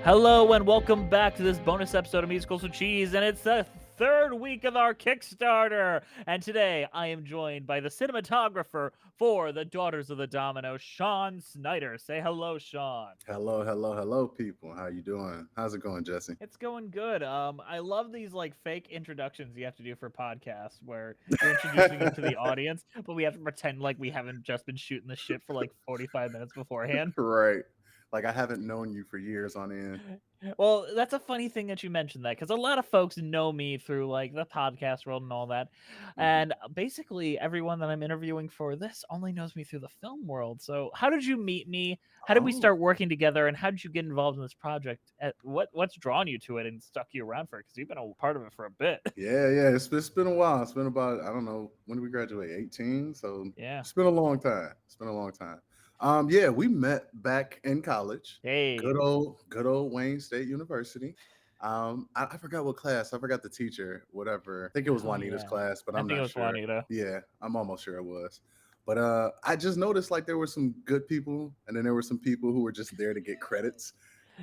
Hello and welcome back to this bonus episode of Musicals with Cheese, and it's the third week of our Kickstarter. And today I am joined by the cinematographer for the Daughters of the Domino, Sean Snider. Say hello, Sean. Hello, people. How you doing? How's it going, Jesse? It's going good. I love these like fake introductions you have to do for podcasts where you're introducing them to the audience, but we have to pretend like we haven't just been shooting the shit for like 45 minutes beforehand. Right. Like I haven't known you for years on end. Well, that's a funny thing that you mentioned that because a lot of folks know me through like the podcast world and all that. Mhm. And basically, everyone that I'm interviewing for this only knows me through the film world. So, how did you meet me? How did we Oh, start working together? And how did you get involved in this project? What's drawn you to it and stuck you around for it? Because you've been a part of it for a bit. yeah. It's been a while. It's been about, I don't know, when did we graduate? 18. So Yeah. it's been a long time. It's been a long time. Yeah, we met back in college. Hey. Good old Wayne State University. I forgot what class. I forgot the teacher. Whatever. I think it was Oh Juanita's yeah. class, but I I'm think it not was sure. Juanita. Yeah, I'm almost sure it was. But I just noticed like there were some good people, and then there were some people who were just there to get credits.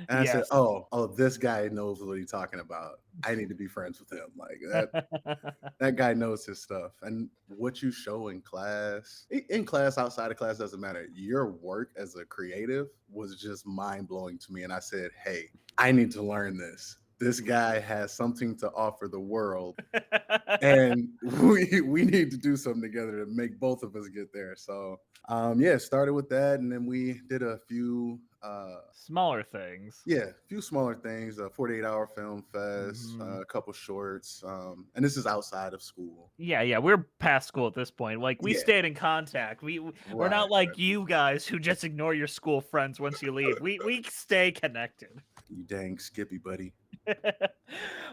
And I said, Yes. this guy knows what he's talking about. I need to be friends with him. Like that guy knows his stuff. And what you show in class, in class, outside of class, doesn't matter. Your work as a creative was just mind blowing to me. And I said, hey, I need to learn this. This guy has something to offer the world, and we need to do something together to make both of us get there. So yeah, started with that, and then we did a few Smaller things. yeah, a few smaller things, a 48-hour film fest, Mhm. a couple shorts, and this is outside of school. Yeah, we're past school at this point. Like we Yeah, stayed in contact. We're right, not like right. you guys who just ignore your school friends once you leave. We stay connected. You dang Skippy, buddy.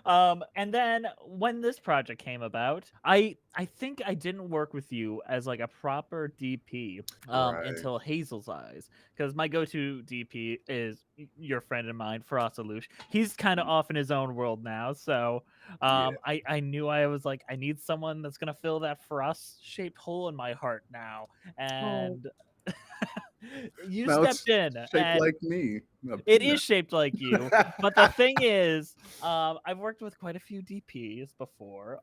And then when this project came about, I think I didn't work with you as like a proper DP Right. until Hazel's Eyes, because my go-to DP is your friend of mine, Frostalush. He's kind of off in his own world now, so Yeah. I knew I was like I need someone that's gonna fill that frost-shaped hole in my heart now, Oh, and you now stepped it's in shaped and like me, a it is peanut. shaped like you, but the thing is, I've worked with quite a few DPs before,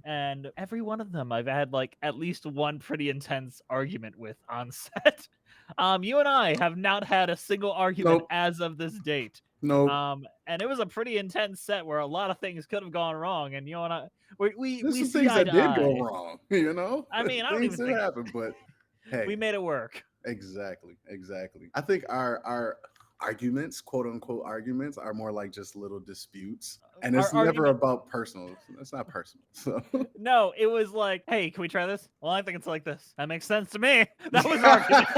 and every one of them I've had like at least one pretty intense argument with on set. You and I have not had a single argument Nope. as of this date. Nope. And it was a pretty intense set where a lot of things could have gone wrong, and you and I, There's we some see things eye that to did go eye. wrong, you know? I mean, I don't Things even did think happen, but we hey, made it work. exactly. I think our arguments, quote unquote arguments, are more like just little disputes. And Our it's never argument about personal. It's not personal. So No, it was like, "Hey, can we try this?" "Well, I think it's like this." "That makes sense to me." That was our argument.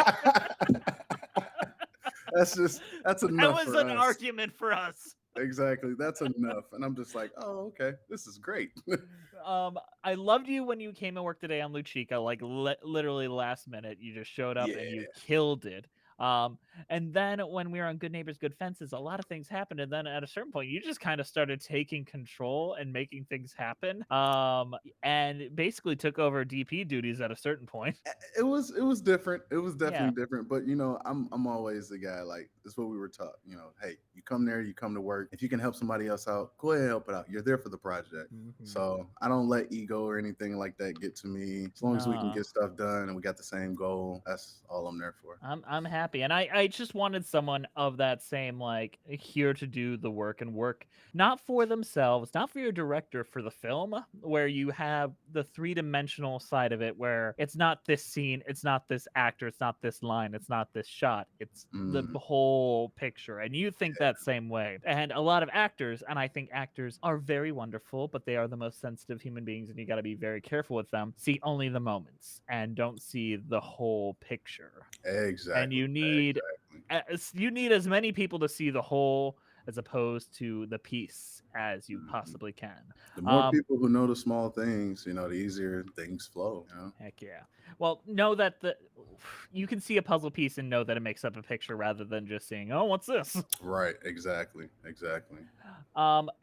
that's That enough was for an us. argument for us. Exactly. That's enough. And I'm just like, oh, okay. This is great. I loved you when you came and worked today on Luchica, like literally last minute. You just showed up and you Yeah. killed it. Um, and then when we were on Good Neighbors, Good Fences, a lot of things happened. And then at a certain point, you just kind of started taking control and making things happen. And basically took over DP duties at a certain point. It was different. It was Yeah. definitely different. But I'm always the guy like this is what we were taught. Hey, you come there, you come to work. If you can help somebody else out, go ahead and help it out. You're there for the project. Mhm. So I don't let ego or anything like that get to me. As long as we can Nah. get stuff done and we got the same goal, that's all I'm there for. I'm happy, and I just wanted someone of that same like here to do the work and work not for themselves, not for your director, for the film, where you have the three-dimensional side of it, where it's not this scene, it's not this actor, it's not this line, it's not this shot, it's the Mm, whole picture, and you think that same way. And a lot of actors, and I think actors are very wonderful, but they are the most sensitive human beings, and you got to be very careful with them. See only the moments and don't see the whole picture, and exactly. Exactly. you need as many people to see the whole as opposed to the piece. as you Mhm. possibly can. The more Um, people who know the small things, the easier things flow. Heck yeah. Well, know that the you can see a puzzle piece and know that it makes up a picture rather than just saying, "Oh, what's this?" Right. Exactly. Exactly.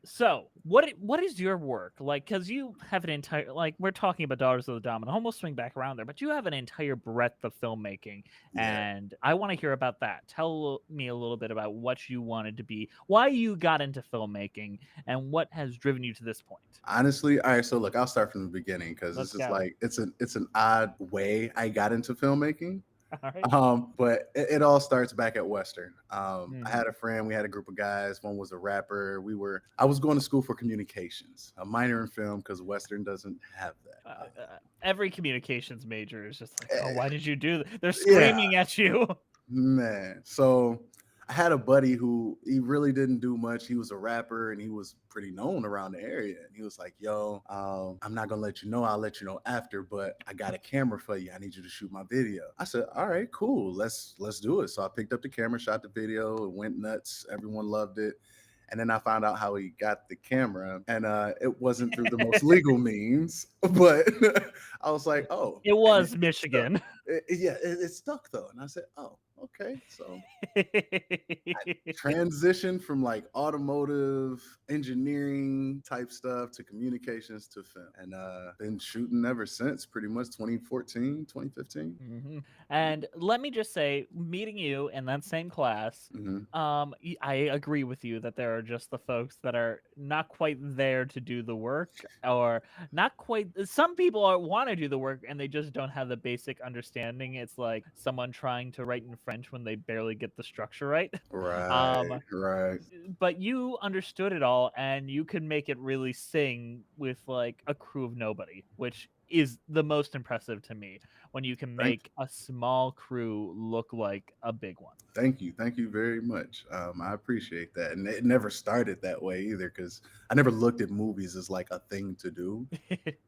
So what is your work like? Because you have an entire like we're talking about Daughters of the Dom, and I'll almost swing back around there, but you have an entire breadth of filmmaking, Yeah. and I want to hear about that. Tell me a little bit about what you wanted to be, why you got into filmmaking, and what has driven you to this point. Honestly, all right. So look, I'll start from the beginning because Let's this is go. like it's an odd way I got into filmmaking. All right. But it all starts back at Western. I Mhm. had a friend, we had a group of guys. One was a rapper. I was going to school for communications, a minor in film because Western doesn't have that. Every communications major is just like, oh, Eh, why did you do that? They're yeah, screaming at you. man. So I had a buddy who he really didn't do much. He was a rapper and he was pretty known around the area. And he was like, "Yo, I'm not gonna let you know. I'll let you know after. But I got a camera for you. I need you to shoot my video." I said, "All right, cool. Let's do it." So I picked up the camera, shot the video. It went nuts. Everyone loved it. And then I found out how he got the camera, and it wasn't through the most legal means, but I was like, "Oh," It and was it stuck. Michigan. Yeah, it stuck though, and I said, "Oh, okay." So transition from like automotive engineering type stuff to communications to film, and been shooting ever since, pretty much 2014, 2015. Mhm. And let me just say, meeting you in that same class, Hmm. I agree with you that there are just the folks that are not quite there to do the work, or not quite. Some people want to do the work and they just don't have the basic understanding. It's like someone trying to write in French when they barely get the structure right. Right, Um, right. but you understood it all and you could make it really sing with like a crew of nobody, which is the most impressive to me when you can Thank make a small crew look like a big one. thank you very much. I appreciate that, and it never started that way either, because I never looked at movies as like a thing to do.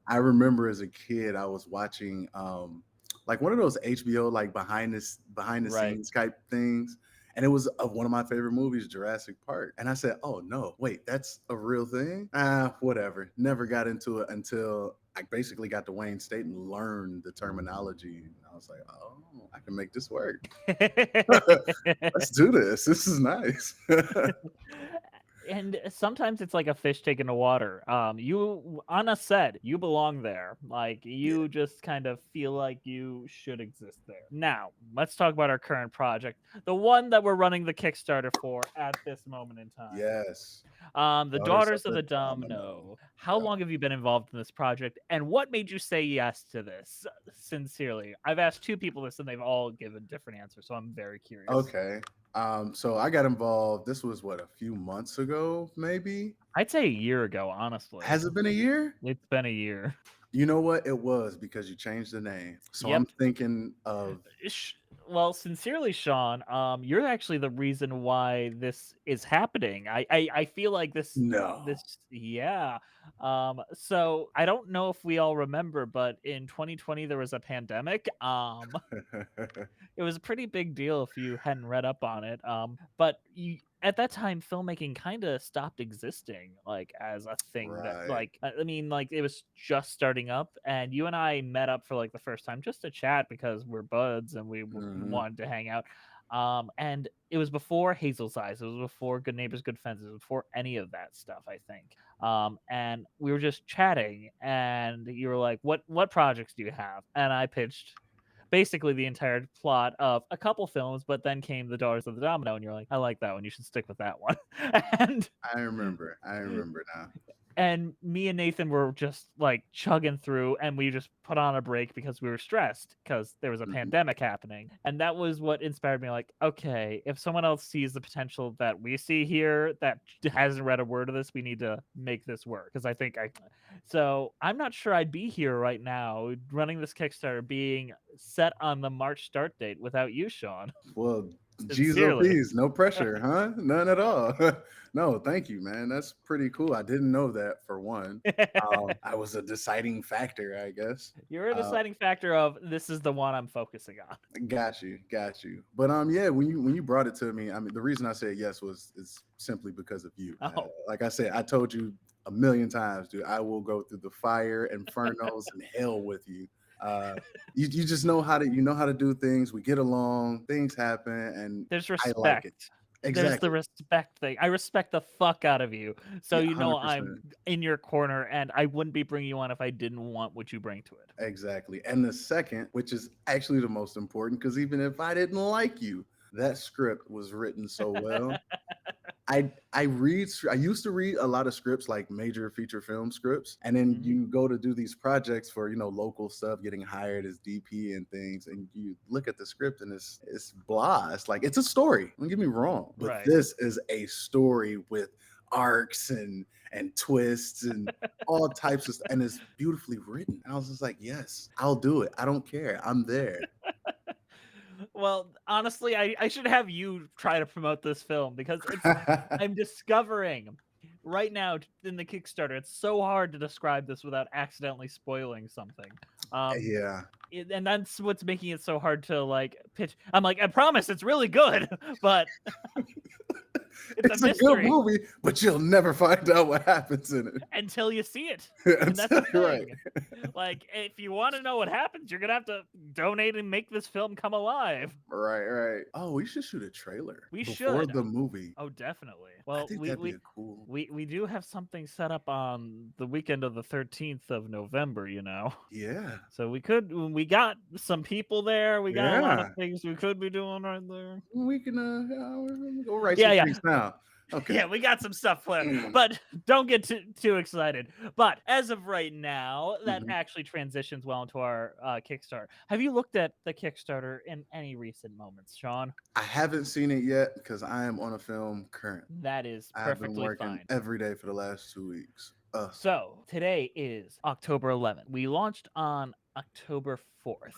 I remember as a kid, I was watching like one of those HBO like behind the Right. scenes type things. And it was of one of my favorite movies, Jurassic Park. And I said, "Oh no, wait, that's a real thing?" Whatever. Never got into it until I basically got to Wayne State and learned the terminology. And I was like, "Oh, I can make this work. Let's do this. This is nice." And sometimes it's like a fish taken to water. You on a set, you belong there. Like Yeah. you just kind of feel like you should exist there. Now, let's talk about our current project, the one that we're running the Kickstarter for at this moment in time. Yes. The Daughters of Daughters of the the Domino. Domino. How Yeah. long have you been involved in this project, and what made you say yes to this? Sincerely, I've asked two people this, and they've all given different answers, so I'm very curious. Okay. So I got involved. This was what, a few months ago, maybe? I'd say a year ago, honestly. Has it been a year? It's been a year. You know what? It was because you changed the name. So I'm Yep. thinking of Sh- well, sincerely, Sean, you're actually the reason why this is happening. I feel like no. this yeah. So I don't know if we all remember, but in 2020 there was a pandemic. It was a pretty big deal if you hadn't read up on it. But at that time, filmmaking kind of stopped existing, like as a thing that, Right. like, I mean, like it was just starting up, and you and I met up for like the first time just to chat because we're buds and we Hmm. wanted to hang out. And it was before Hazel's Eyes, it was before Good Neighbors, Good Fences, it was before any of that stuff, I think. And we were just chatting, and you were like, "What projects do you have?" And I pitched basically the entire plot of a couple films, but then came The Daughters of the Domino, and you're like, "I like that one. You should stick with that one." and I remember. I remember now. and me and Nathan were just like chugging through, and we just put on a break because we were stressed because there was a Mhm. pandemic happening. And that was what inspired me, like, okay, if someone else sees the potential that we see here that hasn't read a word of this, we need to make this work. Because I think I so I'm not sure I'd be here right now running this Kickstarter being set on the March start date without you, Sean. Well, G's O Sincerely. P's, no pressure, huh? None at all. No, thank you, man. That's pretty cool. I didn't know that for one. I was a deciding factor, I guess. You're a Uh, deciding factor of this is the one I'm focusing on. got you, got you. But yeah, when you brought it to me, I mean, the reason I said yes was is simply because of you. Oh, Like I said, I told you a million times, dude. I will go through the fire, infernos, and hell with you. Uh, you just know how to do things. We get along, things happen, and there's I like it. respect. There's the Exactly. respect thing. I respect the fuck out of you. So Yeah, you know 100%. I'm in your corner and I wouldn't be bringing you on if I didn't want what you bring to it. Exactly. And the second, which is actually the most important, because even if I didn't like you, that script was written so well. I used to read a lot of scripts, like major feature film scripts, and then Mhm. you go to do these projects for local stuff, getting hired as DP and things, and you look at the script and it's blah. It's like it's a story. Don't get me wrong, but Right. this is a story with arcs and twists and all types of stuff, and it's beautifully written. And I was just like, yes, I'll do it. I don't care. I'm there. Well, honestly, I should have you try to promote this film because I'm discovering right now in the Kickstarter, it's so hard to describe this without accidentally spoiling something. Um, Yeah. and that's what's making it so hard to like pitch. I'm like, I promise it's really good, but it's a It's a good mystery movie, but you'll never find out what happens in it. until you see it. And that's Until the you're right. thing. Like, if you want to know what happens, you're gonna have to donate and make this film come alive. Right, right. Oh, we should shoot a trailer We before should. the movie. Oh, definitely. I Well, think that'd be a cool. we do have something set up on the weekend of the 13th of November, you know. Yeah. So we got some people there. We got a lot of Yeah. things we could be doing right there. We can yeah, we'll write Yeah, some yeah. things down. Okay. Yeah, we got some stuff planned, but don't get too excited. But as of right now, that Mhm. actually transitions well into our Kickstarter. Have you looked at the Kickstarter in any recent moments, Sean? I haven't seen it yet because I am on a film currently. That is I've been perfectly working fine. every day for the last 2 weeks. So today is October 11th. We launched on October 4th.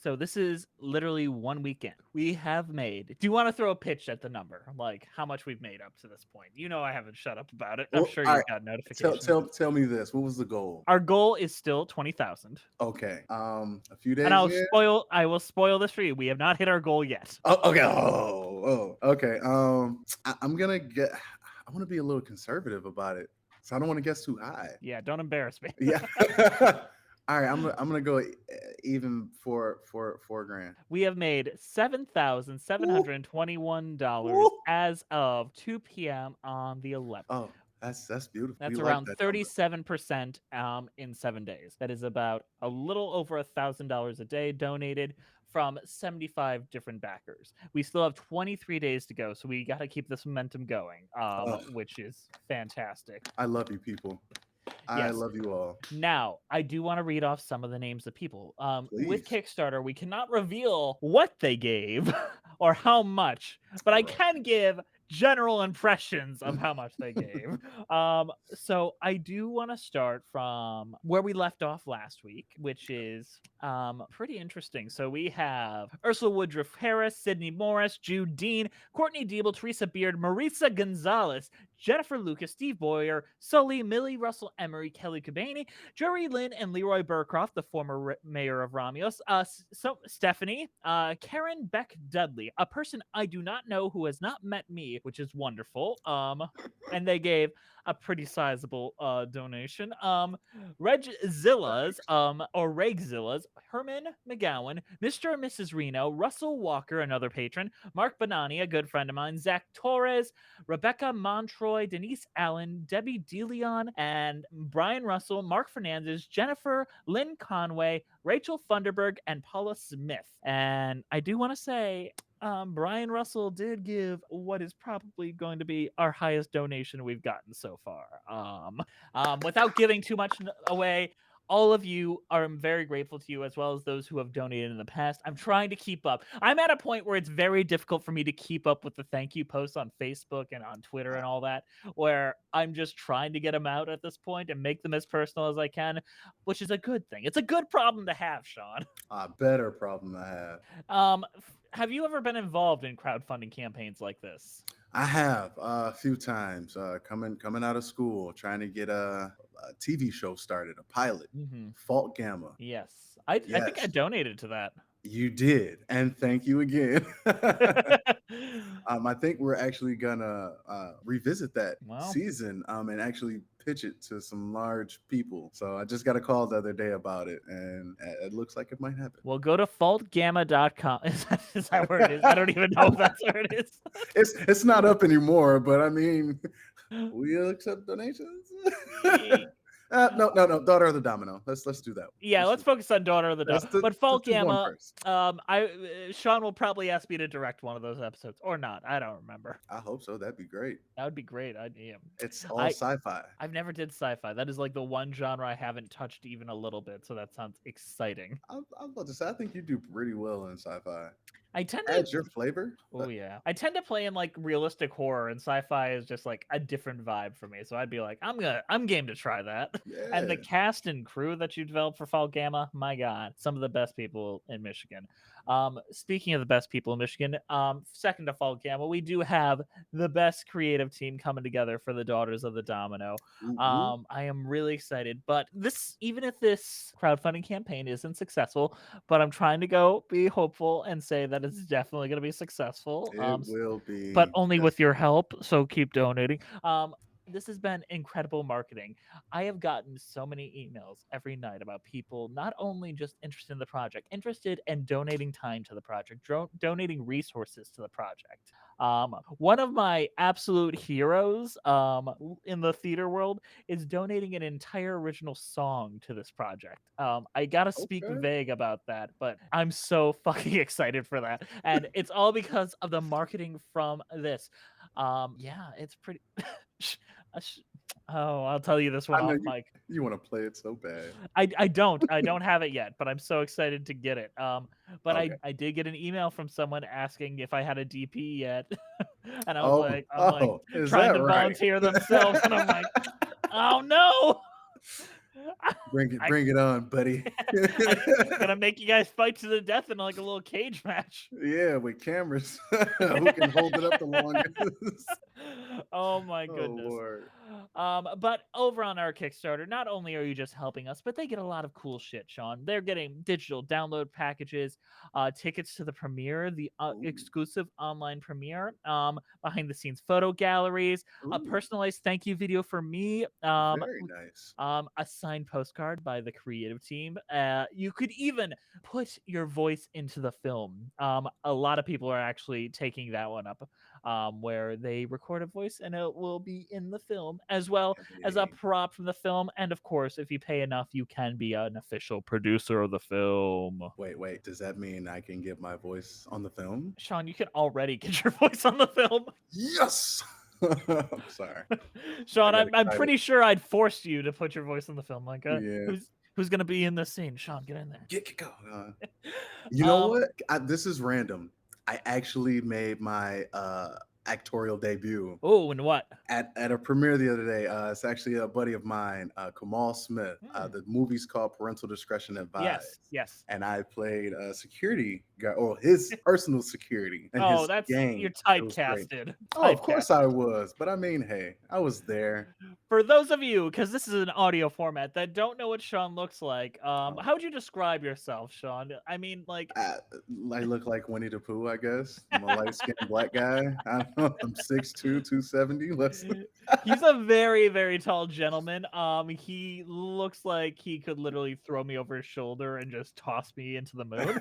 So this is literally 1 week in. We have made. Do you want to throw a pitch at the number? Like how much we've made up to this point? You know I haven't shut up about it. I'm Well, sure all you've right. got Tell notifications. tell tell me this. What was the goal? Our goal is still 20,000. Okay. A few And days in. I will spoil this for you. We have not hit our goal yet. Oh, okay. Okay. I'm gonna get. I want to be a little conservative about it, so I don't want to guess too high. Yeah, don't embarrass me. Yeah. All right. I'm gonna go even for 4 grand. We have made Ooh, $7,721 ooh. as of 2 p.m. on the 11th. Oh, that's beautiful. We That's like around that number. 37% in 7 days. That is about a little over $1,000 a day donated from 75 different backers. We still have 23 days to go, so we got to keep this momentum going, Oh, which is fantastic. I love you, people. I Yes. love you all. Now, I do want to read off some of the names of people. With Please. Kickstarter, we cannot reveal what they gave or how much, but I Right. can give general impressions of how much they gave. So I do want to start from where we left off last week, which is pretty interesting. So we have Ursula Woodruff Harris, Sydney Morris, Jude Dean, Courtney Diebel, Teresa Beard, Marisa Gonzalez, Jennifer Lucas, Steve Boyer, Sully, Millie Russell Emery, Kelly Cabaney, Jerry Lynn, and Leroy Burcroft, the former mayor of Ramios. Stephanie, Karen Beck Dudley, a person I do not know who has not met me, which is wonderful. And they gave a pretty sizable donation. Reg Zillas, or Regzillas, Herman McGowan, Mr. and Mrs. Reno, Russell Walker, another patron, Mark Bonani, a good friend of mine, Zach Torres, Rebecca Montroy, Denise Allen, Debbie DeLeon, and Brian Russell, Mark Fernandez, Jennifer, Lynn Conway, Rachel Funderburg, and Paula Smith. And I do want to say, Brian Russell did give what is probably going to be our highest donation we've gotten so far. Without giving too much away, all of you are I'm very grateful to you as well as those who have donated in the past. I'm trying to keep up. I'm at a point where it's very difficult for me to keep up with the thank you posts on Facebook and on Twitter and all that, where I'm just trying to get them out at this point and make them as personal as I can, which is a good thing. It's a good problem to have, Sean. A better problem I have. Have you ever been involved in crowdfunding campaigns like this? I have a few times coming out of school, trying to get a TV show started, a pilot, Mhm. Fault Gamma. Yes. I think I Yes, donated to that. you did, and thank you again. I think we're actually gonna revisit that Well, season and actually pitch it to some large people. So I just got a call the other day about it, and it looks like it might happen. well, go to faultgamma.com. Is that where it is? I don't even know if that's where it is. It's not up anymore, but I mean, we'll accept donations. No, Daughter of the Domino. Let's do that one. Yeah, let's focus on Daughter of the Dog. But Fault Let's do one Gamma, first. Sean will probably ask me to direct one of those episodes or not. I don't remember. I hope so. That'd be great. That would be great. Yeah. It's all I sci-fi. I've never did sci-fi. That is like the one genre I haven't touched even a little bit. So that sounds exciting. I'm about to say I think you do pretty well in sci-fi. I tend to Add your flavor. Oh yeah. I tend to play in like realistic horror and sci-fi is just like a different vibe for me. So I'd be like, I'm game to try that. And the Yeah. cast and crew that you developed for Fall Gamma, my God, some of the best people in Michigan. Speaking of the best people in Michigan, second to Fall Gamma, we do have the best creative team coming together for the Daughters of the Domino. Woo woo. I am really excited, but this, even if this crowdfunding campaign isn't successful, but I'm trying to go be hopeful and say that it's definitely going to be successful. It will But be. only Yes. with your help. So keep donating. This has been incredible marketing. I have gotten so many emails every night about people not only just interested in the project, interested in donating time to the project, donating resources to the project. One of my absolute heroes in the theater world is donating an entire original song to this project. I gotta speak Okay. vague about that, but I'm so fucking excited for that, and it's all because of the marketing from this. Yeah, it's pretty. sh- sh- oh, I'll tell you this one I know off mic. you want to play it so bad. I don't have it yet, but I'm so excited to get it. But Okay. I did get an email from someone asking if I had a DP yet, and Oh, I'm like is trying that to right? volunteer themselves, and I'm like, oh no. I Bring it on, buddy. I gotta make you guys fight to the death in like a little cage match. Yeah, with cameras. Who can hold it up the longest? Oh my Oh goodness. Lord. But over on our Kickstarter, not only are you just helping us, but they get a lot of cool shit, Sean. They're getting digital download packages, tickets to the premiere, the Ooh. exclusive online premiere, behind the scenes photo galleries, a Ooh. personalized thank you video for me, Very nice. a signed postcard by the creative team. You could even put your voice into the film. A lot of people are actually taking that one up, where they record a voice and it will be in the film, as well as a Hey. prop from the film. And of course, if you pay enough, you can be an official producer of the film. Wait. Does that mean I can get my voice on the film? Sean, you can already get your voice on the film. Yes. I'm sorry. I Sean, got I'm excited. pretty sure I'd force you to put your voice in the film. Like, Yeah. who's gonna be in this scene? Sean, get in there. Get go. You know um, what? This is random. I actually made my actorial debut oh, and what? at a premiere the other day. It's actually a buddy of mine, Kamal Smith. Hmm. The movie's called Parental Discretion Yes, Advised, yes. and I played a security guard, or his personal security, and Oh, his that's you're gang. It was great. typecasted. Oh, of course I Typecasted. was, but I mean, hey, I was there. For those of you, because this is an audio format that don't know what Sean looks like, Um, how would you describe yourself, Sean? I mean, like, I, I look like Winnie the Pooh, I guess. I'm a light skinned black guy. I don't know. I'm 6'2", 270. Let's. he's a very, very tall gentleman. He looks like he could literally throw me over his shoulder and just toss me into the moon.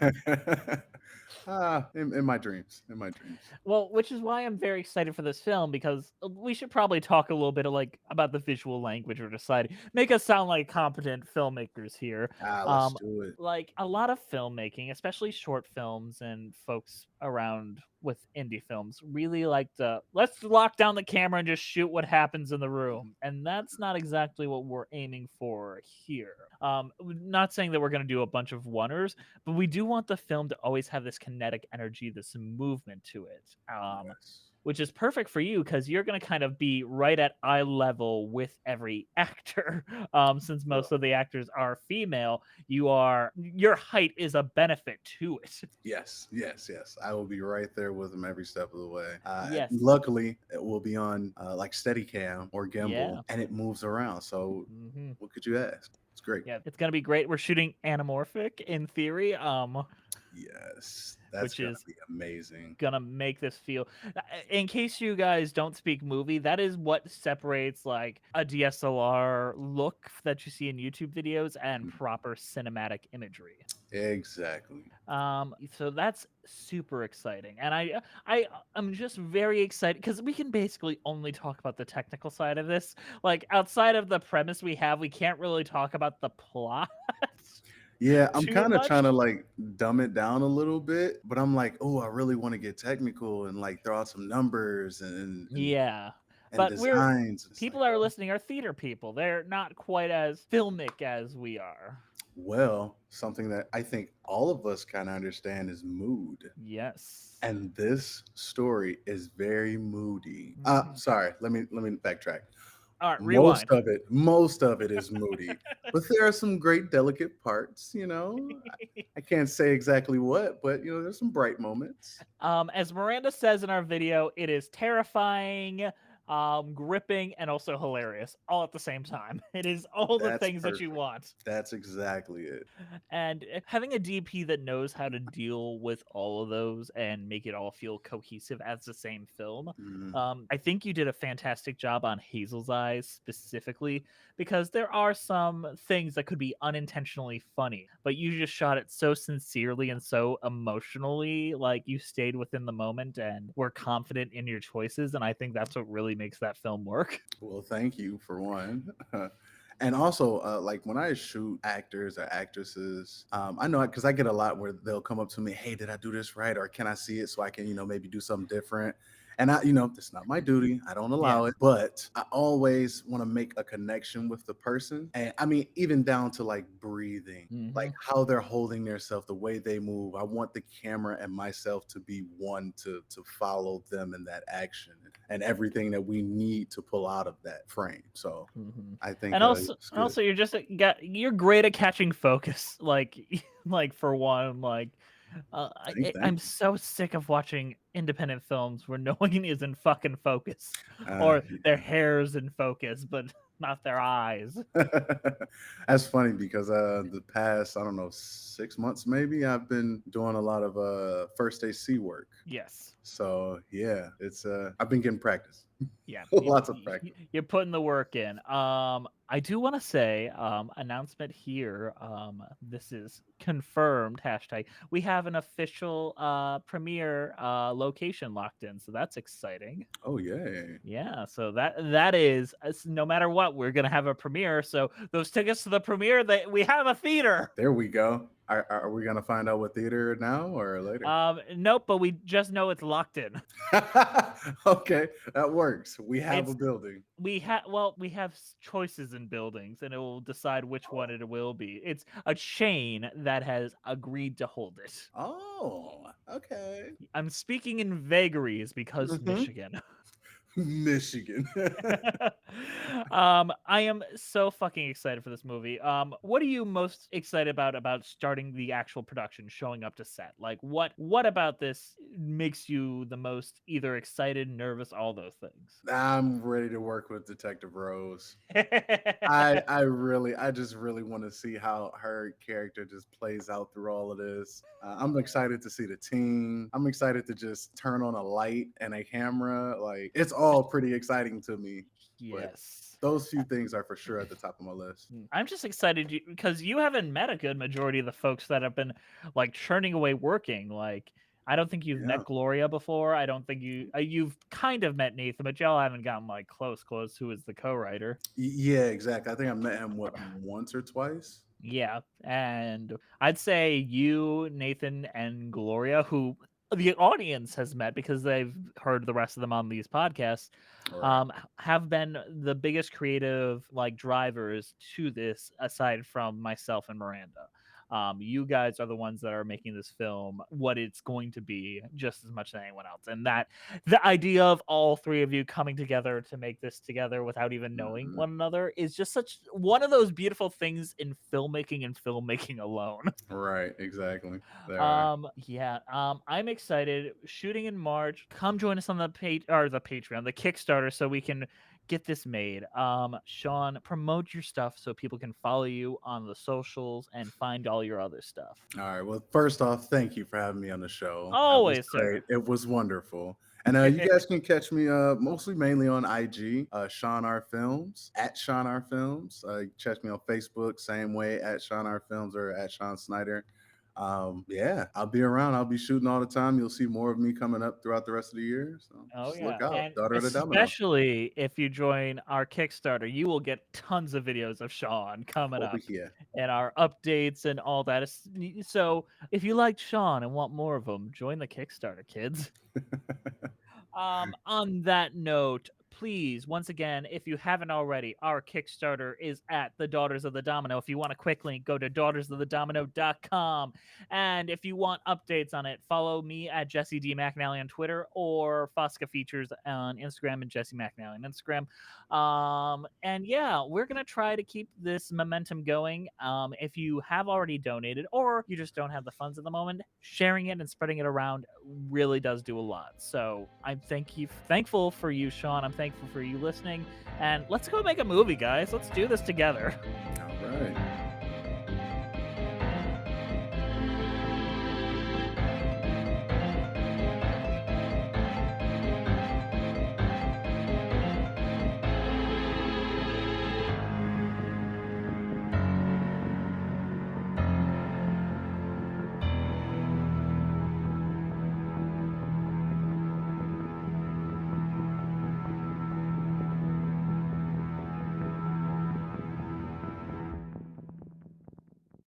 In my dreams. In my dreams. Well, which is why I'm very excited for this film, because we should probably talk a little bit of like about the visual language or decide make us sound like competent filmmakers here. Let's Um, do it. like a lot of filmmaking, especially short films and folks around with indie films really like to let's lock down the camera and just shoot what happens in the room. And that's not exactly what we're aiming for here. Not saying that we're going to do a bunch of oneers, but we do want the film to always have this kinetic energy, this movement to it. Yes. Which is perfect for you because you're going to kind of be right at eye level with every actor. Since most Well, of the actors are female, your height is a benefit to it. yes, yes, yes. I will be right there with them every step of the way. Yes. Luckily, it will be on like Steadicam or gimbal, Yeah. and it moves around. So, Hmm. what could you ask? It's great. Yeah, it's gonna be great. We're shooting anamorphic in theory, Yes, that's which gonna is be amazing. gonna make this feel. In case you guys don't speak movie, that is what separates like a DSLR look that you see in YouTube videos and Mm, proper cinematic imagery. exactly. So that's super exciting, and I'm just very excited because we can basically only talk about the technical side of this. Like outside of the premise we have, we can't really talk about the plot Yeah, I'm too kind of trying to much. like dumb it down a little bit, but I'm like, oh, I really want to get technical and like throw out some numbers Yeah. and But we're designs. It's people like, that are listening are theater people. They're not quite as filmic as we are. well, something that I think all of us kind of understand is mood. Yes. And this story is very moody. Mhm. Sorry, let me backtrack. All right, rewind. Most of it is moody, but there are some great delicate parts. I can't say exactly what, but there's some bright moments. As Miranda says in our video, it is terrifying, gripping, and also hilarious all at the same time. It is all the That's things that you perfect. want. That's exactly it. And having a DP that knows how to deal with all of those and make it all feel cohesive as the same film, Mhm. I think you did a fantastic job on Hazel's Eyes specifically because there are some things that could be unintentionally funny, but you just shot it so sincerely and so emotionally, like you stayed within the moment and were confident in your choices. And I think that's what really makes that film work. Well, thank you for one. And also, like when I shoot actors or actresses, I know because I get a lot where they'll come up to me, "Hey, did I do this right? Or can I see it so I can, maybe do something different?" And it's not my duty. I don't Yeah. allow it, but I always want to make a connection with the person. And I mean, even down to like breathing, like Hmm. how they're holding themselves, the way they move. I want the camera and myself to be one to follow them in that action and everything that we need to pull out of that frame. So Hmm. I think And also, it's good. you're just you're great at catching focus. Like, like for one, like I'm Thank you. so sick of watching independent films where no one is in fucking focus, or their Yeah. hair's in focus, but not their eyes. That's funny because the past, I don't know, 6 months maybe, I've been doing a lot of first AC work. Yes. So yeah, it's I've been getting practice. Yeah, Lots of practice. you're putting the work in. I do want to say, announcement here. This is confirmed. Hashtag. We have an official premiere location locked in, so that's exciting. Oh yay. Yeah, so that is no matter what, we're gonna have a premiere. So those tickets to the premiere, that we have a theater. There we go. Are we gonna find out what theater now or later? Nope, but we just know it's locked in. Okay, that works. We have a It's building. we have choices in buildings, and it will decide which one it will be. It's a chain that has agreed to hold it. Oh, okay. I'm speaking in vagaries because Hmm. Michigan. Michigan. I am so fucking excited for this movie. What are you most excited about starting the actual production, showing up to set? Like what about this makes you the most either excited, nervous, all those things? I'm ready to work with Detective Rose. I just really want to see how her character just plays out through all of this. I'm excited to see the team. I'm excited to just turn on a light and a camera. Like it's all pretty exciting to me. But Yes. those few things are for sure at the top of my list. I'm just excited because you haven't met a good majority of the folks that have been like churning away working. Like, I don't think you've Yeah. met Gloria before. I don't think you've kind of met Nathan, but y'all haven't gotten like close. Who is the co-writer? Yeah, exactly. I think I met him once or twice. Yeah, and I'd say you, Nathan, and Gloria, who the audience has met because they've heard the rest of them on these podcasts, Right. have been the biggest creative like drivers to this aside from myself and Miranda. You guys are the ones that are making this film what it's going to be just as much as anyone else. And that the idea of all three of you coming together to make this together without even knowing Mhm. one another is just such one of those beautiful things in filmmaking and filmmaking alone. Right, exactly. There. Yeah, I'm excited. Shooting in March. Come join us on the page or the Patreon, the Kickstarter, so we can get this made. Sean, promote your stuff so people can follow you on the socials and find all your other stuff. All right. Well, first off, thank you for having me on the show. That was Always, sir. great. It was wonderful. And you guys can catch me mostly mainly on IG, Sean R Films, at Sean R Films. Check me on Facebook, same way, at Sean R Films or at Sean Snider. Yeah, I'll be around. I'll be shooting all the time. You'll see more of me coming up throughout the rest of the year. So Oh just yeah, look out. and Daughter of the Domino. especially if you join our Kickstarter, you will get tons of videos of Sean coming Oh, up yeah. and our updates and all that. So if you liked Sean and want more of them, join the Kickstarter, kids. On that note, please, once again, if you haven't already, our Kickstarter is at the Daughters of the Domino. If you want a quick link, go to daughtersofthedomino.com. And if you want updates on it, follow me at Jesse D. McNally on Twitter or Fosca Features on Instagram and Jesse McNally on Instagram. And yeah, we're gonna try to keep this momentum going. If you have already donated or you just don't have the funds at the moment, sharing it and spreading it around really does do a lot. So I'm thankful for you, Sean. I'm thankful for you listening. And let's go make a movie, guys. Let's do this together. All right.